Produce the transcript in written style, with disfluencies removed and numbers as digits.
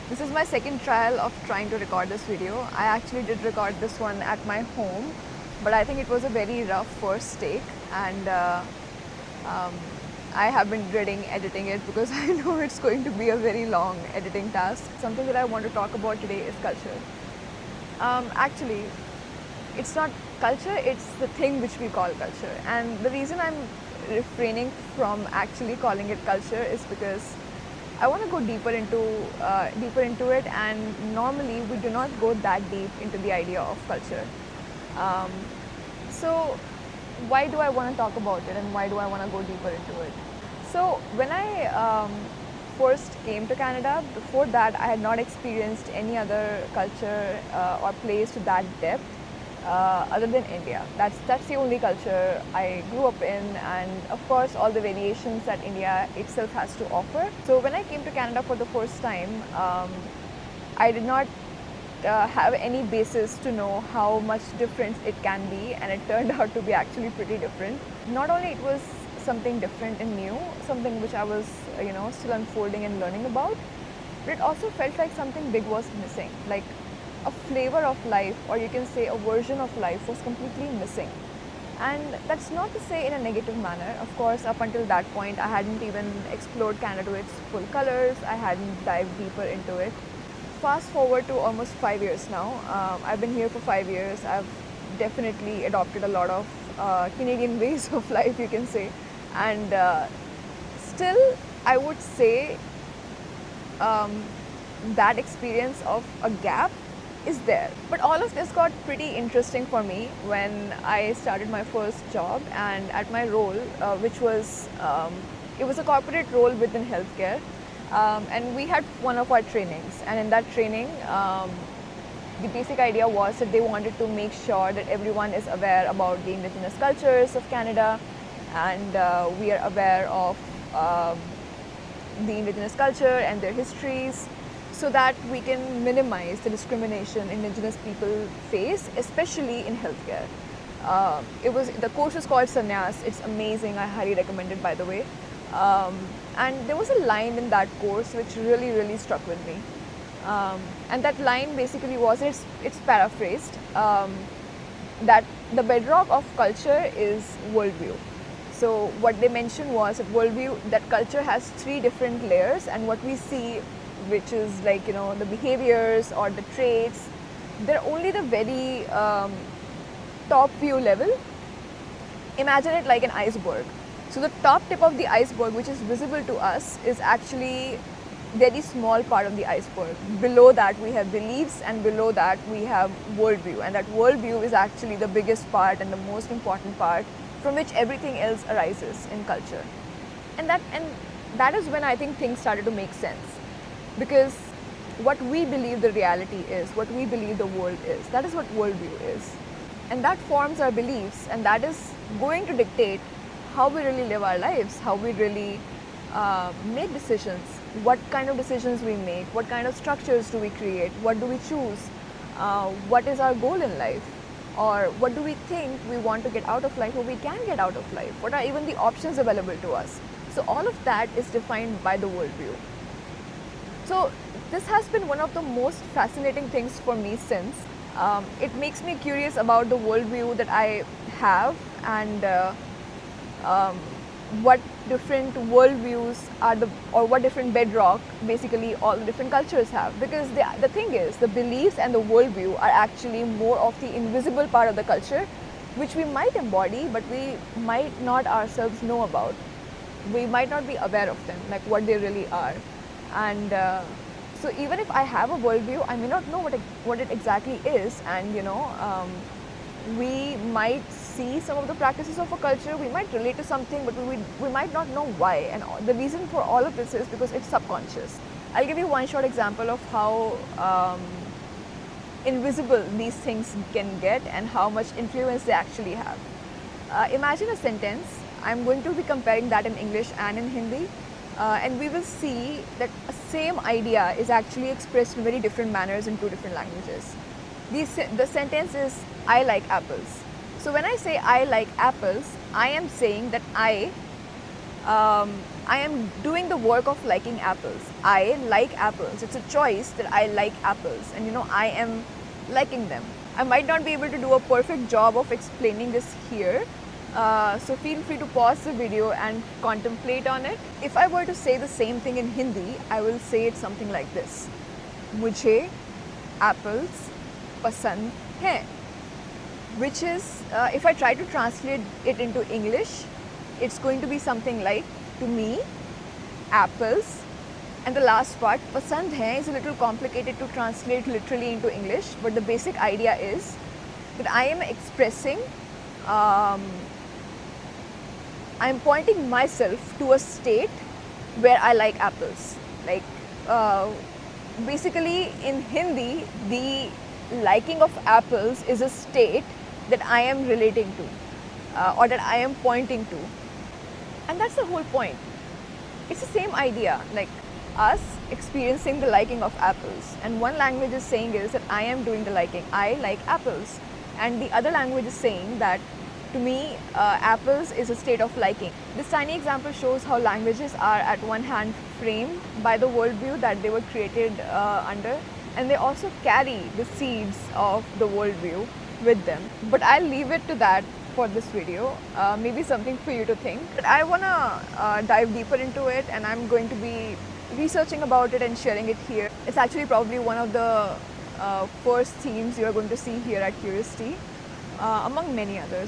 This is my second trial of trying to record this video. I actually did record this one at my home, but I think it was a very rough first take, and um, I have been dreading editing it because I know it's going to be a very long editing task. Something that I want to talk about today is culture. Actually, it's not culture, it's the thing which we call culture. And the reason I'm refraining from actually calling it culture is because I want to go deeper into it, and normally we do not go that deep into the idea of culture. Um, so why do I want to talk about it, and why do I want to go deeper into it? So when I first came to Canada, before that I had not experienced any other culture or place to that depth other than India. That's the only culture I grew up in, and of course all the variations that India itself has to offer. So when I came to Canada for the first time, I did not have any basis to know how much difference it can be, and it turned out to be actually pretty different. Not only it was something different and new, something which I was still unfolding and learning about, but it also felt like something big was missing, like a flavor of life, or you can say a version of life, was completely missing. And that's not to say in a negative manner. Of course, up until that point, I hadn't even explored Canada to its full colors. I hadn't dived deeper into it. Fast forward to almost 5 years now. I've been here for 5 years. I've definitely adopted a lot of Canadian ways of life, you can say. And still, I would say that experience of a gap is there. But all of this got pretty interesting for me when I started my first job, and at my role, which was it was a corporate role within healthcare, and we had one of our trainings, and in that training, the basic idea was that they wanted to make sure that everyone is aware about the indigenous cultures of Canada, and we are aware of the indigenous culture and their histories, so that we can minimize the discrimination indigenous people face, especially in healthcare. The course is called Sannyas. It's amazing. I highly recommend it, by the way. And there was a line in that course which really struck with me. And that line basically was, it's paraphrased, that the bedrock of culture is worldview. So what they mentioned was that worldview, that culture has three different layers, and what we see, which is like the behaviors or the traits, they're only the very top view level. Imagine it like an iceberg. So the top tip of the iceberg, which is visible to us, is actually very small part of the iceberg. Below that we have beliefs, and below that we have worldview, and that worldview is actually the biggest part and the most important part, from which everything else arises in culture. And that is when I think things started to make sense, because what we believe the reality is, what we believe the world is, that is what worldview is, and that forms our beliefs, and that is going to dictate how we really live our lives, how we really make decisions, what kind of decisions we make, what kind of structures do we create, what do we choose, what is our goal in life, or what do we think we want to get out of life, or we can get out of life, what are even the options available to us. So all of that is defined by the worldview. So this has been one of the most fascinating things for me since. It makes me curious about the worldview that I have, and what different worldviews are or what different bedrock basically all the different cultures have. Because the thing is, the beliefs and the worldview are actually more of the invisible part of the culture, which we might embody, but we might not ourselves know about. We might not be aware of them, like what they really are. And so even if I have a worldview, I may not know what it exactly is, and we might see some of the practices of a culture, we might relate to something, but we might not know why. And the reason for all of this is because it's subconscious. I'll give you one short example of how invisible these things can get and how much influence they actually have. Imagine a sentence. I'm going to be comparing that in English and in Hindi. And we will see that a same idea is actually expressed in very different manners in two different languages. The sentence is, I like apples. So when I say I like apples, I am saying that I I am doing the work of liking apples. I like apples. It's a choice that I like apples, and I am liking them. I might not be able to do a perfect job of explaining this here, so feel free to pause the video and contemplate on it. If I were to say the same thing in Hindi, I will say it something like this: मुझे apples पसंद हैं. Which is, if I try to translate it into English, it's going to be something like, to me, apples, and the last part, pasand hai, is a little complicated to translate literally into English, but the basic idea is that I am expressing, I'm pointing myself to a state where I like apples. Like, basically in Hindi, the liking of apples is a state that I am relating to, or that I am pointing to. And that's the whole point. It's the same idea, like us experiencing the liking of apples. And one language is saying is that I am doing the liking. I like apples. And the other language is saying that to me, apples is a state of liking. This tiny example shows how languages are at one hand framed by the worldview that they were created under, and they also carry the seeds of the worldview with them. But I'll leave it to that for this video, maybe something for you to think. But I want to dive deeper into it, and I'm going to be researching about it and sharing it here. It's actually probably one of the first themes you're going to see here at Curiosity, among many others.